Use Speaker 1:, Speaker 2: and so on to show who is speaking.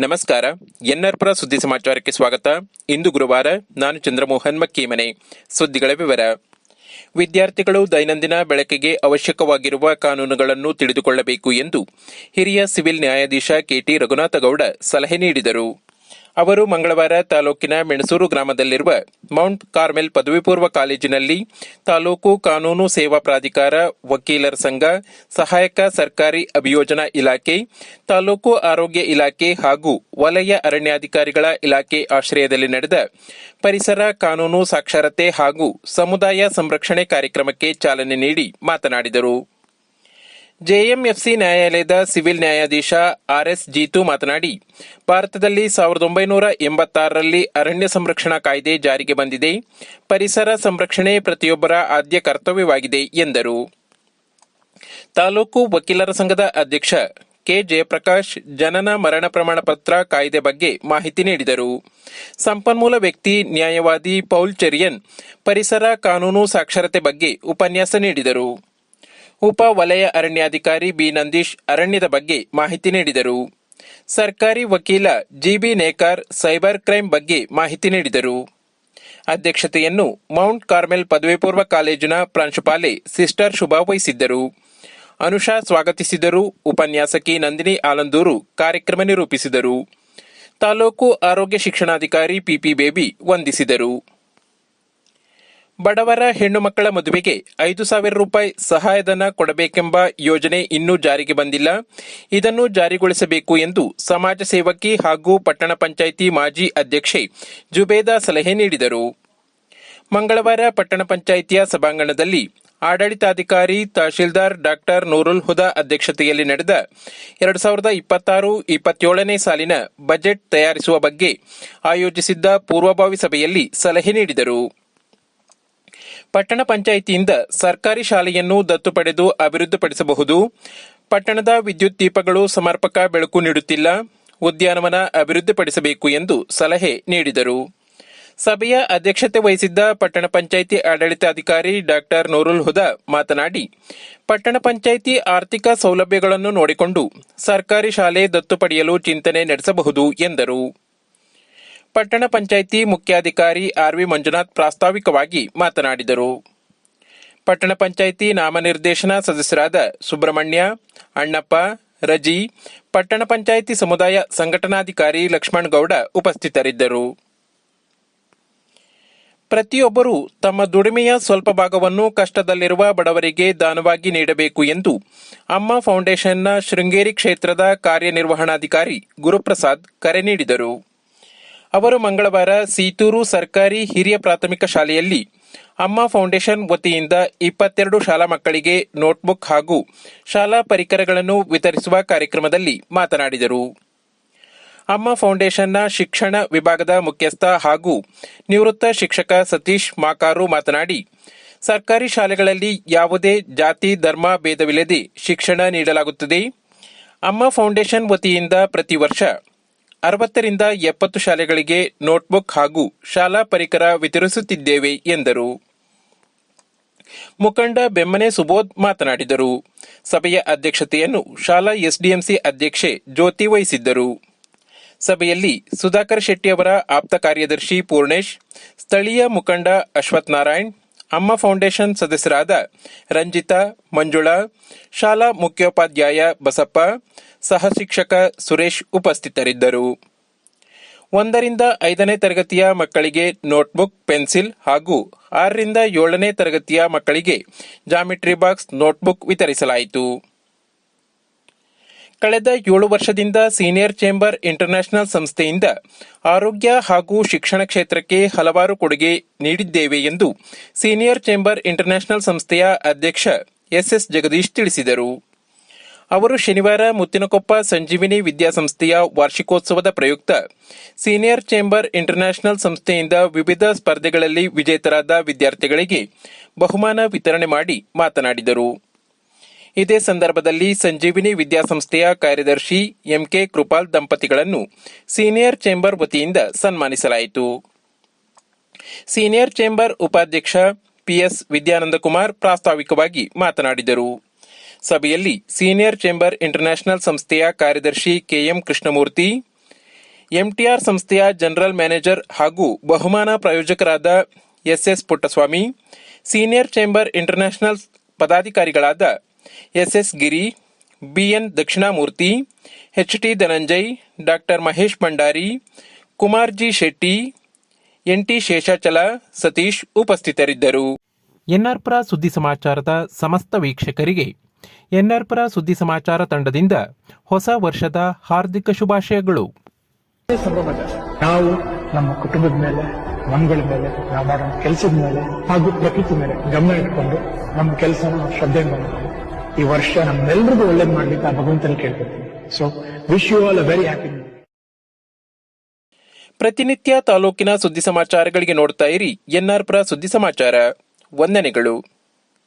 Speaker 1: ನಮಸ್ಕಾರ. ಎನ್ಆರ್ಪುರ ಸುದ್ದಿ ಸಮಾಚಾರಕ್ಕೆ ಸ್ವಾಗತ. ಇಂದು ಗುರುವಾರ. ನಾನು ಚಂದ್ರಮೋಹನ್ ಮಕ್ಕೀಮನೆ. ಸುದ್ದಿಗಳ ವಿವರ. ವಿದ್ಯಾರ್ಥಿಗಳು ದೈನಂದಿನ ಬಳಕೆಗೆ ಅವಶ್ಯಕವಾಗಿರುವ ಕಾನೂನುಗಳನ್ನು ತಿಳಿದುಕೊಳ್ಳಬೇಕು ಎಂದು ಹಿರಿಯ ಸಿವಿಲ್ ನ್ಯಾಯಾಧೀಶ ಕೆಟಿ ರಘುನಾಥಗೌಡ ಸಲಹೆ ನೀಡಿದರು. ಅವರು ಮಂಗಳವಾರ ತಾಲೂಕಿನ ಮೆಣಸೂರು ಗ್ರಾಮದಲ್ಲಿರುವ ಮೌಂಟ್ ಕಾರ್ಮೆಲ್ ಪದವಿ ಪೂರ್ವ ಕಾಲೇಜಿನಲ್ಲಿ ತಾಲೂಕು ಕಾನೂನು ಸೇವಾ ಪ್ರಾಧಿಕಾರ, ವಕೀಲರ ಸಂಘ, ಸಹಾಯಕ ಸರ್ಕಾರಿ ಅಭಿಯೋಜನಾ ಇಲಾಖೆ, ತಾಲೂಕು ಆರೋಗ್ಯ ಇಲಾಖೆ ಹಾಗೂ ವಲಯ ಅರಣ್ಯಾಧಿಕಾರಿಗಳ ಇಲಾಖೆ ಆಶ್ರಯದಲ್ಲಿ ನಡೆದ ಪರಿಸರ ಕಾನೂನು ಸಾಕ್ಷರತೆ ಹಾಗೂ ಸಮುದಾಯ ಸಂರಕ್ಷಣೆ ಕಾರ್ಯಕ್ರಮಕ್ಕೆ ಚಾಲನೆ ನೀಡಿ ಮಾತನಾಡಿದರು. ಜೆಎಂಎಫ್ಸಿ ನ್ಯಾಯಾಲಯದ ಸಿವಿಲ್ ನ್ಯಾಯಾಧೀಶ ಆರ್ಎಸ್ ಜೀತು ಮಾತನಾಡಿ, ಭಾರತದಲ್ಲಿ 1986ರಲ್ಲಿ ಅರಣ್ಯ ಸಂರಕ್ಷಣಾ ಕಾಯ್ದೆ ಜಾರಿಗೆ ಬಂದಿದೆ. ಪರಿಸರ ಸಂರಕ್ಷಣೆ ಪ್ರತಿಯೊಬ್ಬರ ಆದ್ಯ ಕರ್ತವ್ಯವಾಗಿದೆ ಎಂದರು. ತಾಲೂಕು ವಕೀಲರ ಸಂಘದ ಅಧ್ಯಕ್ಷ ಕೆ ಜಯಪ್ರಕಾಶ್ ಜನನ ಮರಣ ಪ್ರಮಾಣ ಪತ್ರ ಕಾಯ್ದೆ ಬಗ್ಗೆ ಮಾಹಿತಿ ನೀಡಿದರು. ಸಂಪನ್ಮೂಲ ವ್ಯಕ್ತಿ ನ್ಯಾಯವಾದಿ ಪೌಲ್ ಚೆರಿಯನ್ ಪರಿಸರ ಕಾನೂನು ಸಾಕ್ಷರತೆ ಬಗ್ಗೆ ಉಪನ್ಯಾಸ ನೀಡಿದರು. ಉಪ ವಲಯ ಅರಣ್ಯಾಧಿಕಾರಿ ಬಿ ನಂದೀಶ್ ಅರಣ್ಯದ ಬಗ್ಗೆ ಮಾಹಿತಿ ನೀಡಿದರು. ಸರ್ಕಾರಿ ವಕೀಲ ಜಿಬಿ ನೇಕಾರ್ ಸೈಬರ್ ಕ್ರೈಂ ಬಗ್ಗೆ ಮಾಹಿತಿ ನೀಡಿದರು. ಅಧ್ಯಕ್ಷತೆಯನ್ನು ಮೌಂಟ್ ಕಾರ್ಮೆಲ್ ಪದವಿ ಪೂರ್ವ ಕಾಲೇಜಿನ ಪ್ರಾಂಶುಪಾಲೆ ಸಿಸ್ಟರ್ ಶುಭಾ ವಹಿಸಿದ್ದರು. ಅನುಷಾ ಸ್ವಾಗತಿಸಿದರು. ಉಪನ್ಯಾಸಕಿ ನಂದಿನಿ ಆಲಂದೂರು ಕಾರ್ಯಕ್ರಮ ನಿರೂಪಿಸಿದರು. ತಾಲೂಕು ಆರೋಗ್ಯ ಶಿಕ್ಷಣಾಧಿಕಾರಿ ಪಿಪಿ ಬೇಬಿ ವಂದಿಸಿದರು. ಬಡವರ ಹೆಣ್ಣು ಮಕ್ಕಳ ಮದುವೆಗೆ 5,000 ರೂಪಾಯಿ ಸಹಾಯಧನ ಕೊಡಬೇಕೆಂಬ ಯೋಜನೆ ಇನ್ನೂ ಜಾರಿಗೆ ಬಂದಿಲ್ಲ. ಇದನ್ನು ಜಾರಿಗೊಳಿಸಬೇಕು ಎಂದು ಸಮಾಜ ಸೇವಕಿ ಹಾಗೂ ಪಟ್ಟಣ ಪಂಚಾಯಿತಿ ಮಾಜಿ ಅಧ್ಯಕ್ಷೆ ಜುಬೇದಾ ಸಲಹೆ ನೀಡಿದರು. ಮಂಗಳವಾರ ಪಟ್ಟಣ ಪಂಚಾಯಿತಿಯ ಸಭಾಂಗಣದಲ್ಲಿ ಆಡಳಿತಾಧಿಕಾರಿ ತಹಶೀಲ್ದಾರ್ ಡಾಕ್ಟರ್ ನೂರುಲ್ ಹುದಾ ಅಧ್ಯಕ್ಷತೆಯಲ್ಲಿ ನಡೆದ 2026-27ನೇ ಸಾಲಿನ ಬಜೆಟ್ ತಯಾರಿಸುವ ಬಗ್ಗೆ ಆಯೋಜಿಸಿದ್ದ ಪೂರ್ವಭಾವಿ ಸಭೆಯಲ್ಲಿ ಸಲಹೆ ನೀಡಿದರು. ಪಟ್ಟಣ ಪಂಚಾಯಿತಿಯಿಂದ ಸರ್ಕಾರಿ ಶಾಲೆಯನ್ನು ದತ್ತು ಪಡೆದು ಅಭಿವೃದ್ಧಿಪಡಿಸಬಹುದು. ಪಟ್ಟಣದ ವಿದ್ಯುತ್ ದೀಪಗಳು ಸಮರ್ಪಕ ಬೆಳಕು ನೀಡುತ್ತಿಲ್ಲ. ಉದ್ಯಾನವನ ಅಭಿವೃದ್ಧಿಪಡಿಸಬೇಕು ಎಂದು ಸಲಹೆ ನೀಡಿದರು. ಸಭೆಯ ಅಧ್ಯಕ್ಷತೆ ವಹಿಸಿದ್ದ ಪಟ್ಟಣ ಪಂಚಾಯಿತಿ ಆಡಳಿತಾಧಿಕಾರಿ ಡಾಕ್ಟರ್ ನೂರುಲ್ ಹುದಾ ಮಾತನಾಡಿ, ಪಟ್ಟಣ ಪಂಚಾಯಿತಿ ಆರ್ಥಿಕ ಸೌಲಭ್ಯಗಳನ್ನು ನೋಡಿಕೊಂಡು ಸರ್ಕಾರಿ ಶಾಲೆ ದತ್ತು ಪಡೆಯಲು ಚಿಂತನೆ ನಡೆಸಬಹುದು ಎಂದರು. ಪಟ್ಟಣ ಪಂಚಾಯಿತಿ ಮುಖ್ಯಾಧಿಕಾರಿ ಆರ್ವಿ ಮಂಜುನಾಥ್ ಪ್ರಾಸ್ತಾವಿಕವಾಗಿ ಮಾತನಾಡಿದರು. ಪಟ್ಟಣ ಪಂಚಾಯಿತಿ ನಾಮನಿರ್ದೇಶನ ಸದಸ್ಯರಾದ ಸುಬ್ರಹ್ಮಣ್ಯ, ಅಣ್ಣಪ್ಪ, ರಜಿ, ಪಟ್ಟಣ ಪಂಚಾಯಿತಿ ಸಮುದಾಯ ಸಂಘಟನಾಧಿಕಾರಿ ಲಕ್ಷ್ಮಣ್ ಗೌಡ ಉಪಸ್ಥಿತರಿದ್ದರು. ಪ್ರತಿಯೊಬ್ಬರೂ ತಮ್ಮ ದುಡಿಮೆಯ ಸ್ವಲ್ಪ ಭಾಗವನ್ನು ಕಷ್ಟದಲ್ಲಿರುವ ಬಡವರಿಗೆ ದಾನವಾಗಿ ನೀಡಬೇಕು ಎಂದು ಅಮ್ಮ ಫೌಂಡೇಶನ್ನ ಶೃಂಗೇರಿ ಕ್ಷೇತ್ರದ ಕಾರ್ಯನಿರ್ವಹಣಾಧಿಕಾರಿ ಗುರುಪ್ರಸಾದ್ ಕರೆ ನೀಡಿದರು. ಅವರು ಮಂಗಳವಾರ ಸೀತೂರು ಸರ್ಕಾರಿ ಹಿರಿಯ ಪ್ರಾಥಮಿಕ ಶಾಲೆಯಲ್ಲಿ ಅಮ್ಮ ಫೌಂಡೇಶನ್ ವತಿಯಿಂದ 22 ಶಾಲಾ ಮಕ್ಕಳಿಗೆ ನೋಟ್ಬುಕ್ ಹಾಗೂ ಶಾಲಾ ಪರಿಕರಗಳನ್ನು ವಿತರಿಸುವ ಕಾರ್ಯಕ್ರಮದಲ್ಲಿ ಮಾತನಾಡಿದರು. ಅಮ್ಮ ಫೌಂಡೇಶನ್ನ ಶಿಕ್ಷಣ ವಿಭಾಗದ ಮುಖ್ಯಸ್ಥ ಹಾಗೂ ನಿವೃತ್ತ ಶಿಕ್ಷಕ ಸತೀಶ್ ಮಾಕಾರು ಮಾತನಾಡಿ, ಸರ್ಕಾರಿ ಶಾಲೆಗಳಲ್ಲಿ ಯಾವುದೇ ಜಾತಿ ಧರ್ಮ ಭೇದವಿಲ್ಲದೆ ಶಿಕ್ಷಣ ನೀಡಲಾಗುತ್ತದೆ. ಅಮ್ಮ ಫೌಂಡೇಶನ್ ವತಿಯಿಂದ ಪ್ರತಿ ವರ್ಷ 60ರಿಂದ 70 ಶಾಲೆಗಳಿಗೆ ನೋಟ್ಬುಕ್ ಹಾಗೂ ಶಾಲಾ ಪರಿಕರ ವಿತರಿಸುತ್ತಿದ್ದೇವೆ ಎಂದರು. ಮುಖಂಡ ಬೆಮ್ಮನೆ ಸುಬೋಧ್ ಮಾತನಾಡಿದರು. ಸಭೆಯ ಅಧ್ಯಕ್ಷತೆಯನ್ನು ಶಾಲಾ ಎಸ್ಡಿಎಂಸಿ ಅಧ್ಯಕ್ಷೆ ಜ್ಯೋತಿ ವಹಿಸಿದ್ದರು. ಸಭೆಯಲ್ಲಿ ಸುಧಾಕರ್ ಶೆಟ್ಟಿ ಅವರ ಆಪ್ತ ಕಾರ್ಯದರ್ಶಿ ಪೂರ್ಣೇಶ್, ಸ್ಥಳೀಯ ಮುಖಂಡ ಅಶ್ವಥ್ ನಾರಾಯಣ್, ಅಮ್ಮ ಫೌಂಡೇಶನ್ ಸದಸ್ಯರಾದ ರಂಜಿತಾ, ಮಂಜುಳಾ, ಶಾಲಾ ಮುಖ್ಯೋಪಾಧ್ಯಾಯ ಬಸಪ್ಪ, ಸಹ ಶಿಕ್ಷಕ ಸುರೇಶ್ ಉಪಸ್ಥಿತರಿದ್ದರು. 1ರಿಂದ 5ನೇ ತರಗತಿಯ ಮಕ್ಕಳಿಗೆ ನೋಟ್ಬುಕ್, ಪೆನ್ಸಿಲ್ ಹಾಗೂ 6ರಿಂದ 7ನೇ ತರಗತಿಯ ಮಕ್ಕಳಿಗೆ ಜಾಮಿಟ್ರಿ ಬಾಕ್ಸ್, ನೋಟ್ಬುಕ್ ವಿತರಿಸಲಾಯಿತು. ಕಳೆದ 7 ವರ್ಷದಿಂದ ಸೀನಿಯರ್ ಚೇಂಬರ್ ಇಂಟರ್ನ್ಯಾಷನಲ್ ಸಂಸ್ಥೆಯಿಂದ ಆರೋಗ್ಯ ಹಾಗೂ ಶಿಕ್ಷಣ ಕ್ಷೇತ್ರಕ್ಕೆ ಹಲವಾರು ಕೊಡುಗೆ ನೀಡಿದ್ದೇವೆ ಎಂದು ಸೀನಿಯರ್ ಚೇಂಬರ್ ಇಂಟರ್ನ್ಯಾಷನಲ್ ಸಂಸ್ಥೆಯ ಅಧ್ಯಕ್ಷ ಎಸ್ಎಸ್ ಜಗದೀಶ್ ತಿಳಿಸಿದರು. ಅವರು ಶನಿವಾರ ಮುತ್ತಿನಕೊಪ್ಪ ಸಂಜೀವಿನಿ ವಿದ್ಯಾಸಂಸ್ಥೆಯ ವಾರ್ಷಿಕೋತ್ಸವದ ಪ್ರಯುಕ್ತ ಸೀನಿಯರ್ ಚೇಂಬರ್ ಇಂಟರ್ನ್ಯಾಷನಲ್ ಸಂಸ್ಥೆಯಿಂದ ವಿವಿಧ ಸ್ಪರ್ಧೆಗಳಲ್ಲಿ ವಿಜೇತರಾದ ವಿದ್ಯಾರ್ಥಿಗಳಿಗೆ ಬಹುಮಾನ ವಿತರಣೆ ಮಾಡಿ ಮಾತನಾಡಿದರು. ಇದೇ ಸಂದರ್ಭದಲ್ಲಿ ಸಂಜೀವಿನಿ ವಿದ್ಯಾಸಂಸ್ಥೆಯ ಕಾರ್ಯದರ್ಶಿ ಎಂಕೆ ಕೃಪಾಲ್ ದಂಪತಿಗಳನ್ನು ಸೀನಿಯರ್ ಚೇಂಬರ್ ವತಿಯಿಂದ ಸನ್ಮಾನಿಸಲಾಯಿತು. ಸೀನಿಯರ್ ಚೇಂಬರ್ ಉಪಾಧ್ಯಕ್ಷ ಪಿಎಸ್ ವಿದ್ಯಾನಂದಕುಮಾರ್ ಪ್ರಾಸ್ತಾವಿಕವಾಗಿ ಮಾತನಾಡಿದರು. ಸಭೆಯಲ್ಲಿ ಸೀನಿಯರ್ ಚೇಂಬರ್ ಇಂಟರ್ನ್ಯಾಷನಲ್ ಸಂಸ್ಥೆಯ ಕಾರ್ಯದರ್ಶಿ ಕೆಎಂ ಕೃಷ್ಣಮೂರ್ತಿ, ಎಂಟಿಆರ್ ಸಂಸ್ಥೆಯ ಜನರಲ್ ಮ್ಯಾನೇಜರ್ ಹಾಗೂ ಬಹುಮಾನ ಪ್ರಾಯೋಜಕರಾದ SS Puttaswamy, senior chamber international ಪದಾಧಿಕಾರಿಗಳಾದ SS Giri, BN Dakshinamurthy, HT Dhananjay, doctor Mahesh Bhandari, Kumar G Shetty, NT Seshachala, Satish ಉಪಸ್ಥಿತರಿದ್ದರು. ಎನ್ಆರ್ಪುರ ಸುದ್ದಿ ಸಮಾಚಾರದ ಸಮಸ್ತ ವೀಕ್ಷಕರಿಗೆ ಎನ್ಆರ್ಪುರ ಸುದ್ದಿ ಸಮಾಚಾರ ತಂಡದಿಂದ ಹೊಸ ವರ್ಷದ ಹಾರ್ದಿಕ ಶುಭಾಶಯಗಳು.
Speaker 2: ನಾವು ನಮ್ಮ ಕುಟುಂಬದ ಮೇಲೆ, ಮನಗಳ ಮೇಲೆ, ನಾವು ಮಾಡೋ ಕೆಲಸದ ಮೇಲೆ ಹಾಗೂ ಪ್ರಕೃತಿ ಮೇಲೆ ಗಮನ ಇಟ್ಕೊಂಡು ನಮ್ಮ ಕೆಲಸನ ಶ್ರದ್ಧೆ ಮಾಡ್ತೀವಿ. ಈ ವರ್ಷ ನಮ್ಮೆಲ್ಲರಿಗೂ ಒಳ್ಳೇದು ಮಾಡ್ಲಿಕ್ಕೆ ಆ ಭಗವಂತನ ಕೇಳ್ಕೊಳ್ತೀವಿ. So wish you all a very happy new year.
Speaker 1: ಪ್ರತಿನಿತ್ಯ ತಾಲೂಕಿನ ಸುದ್ದಿ ಸಮಾಚಾರಗಳಿಗೆ ನೋಡ್ತಾ ಇರಿ ಎನ್ಆರ್ಪುರ ಸುದ್ದಿ ಸಮಾಚಾರ. ವಂದನೆಗಳು.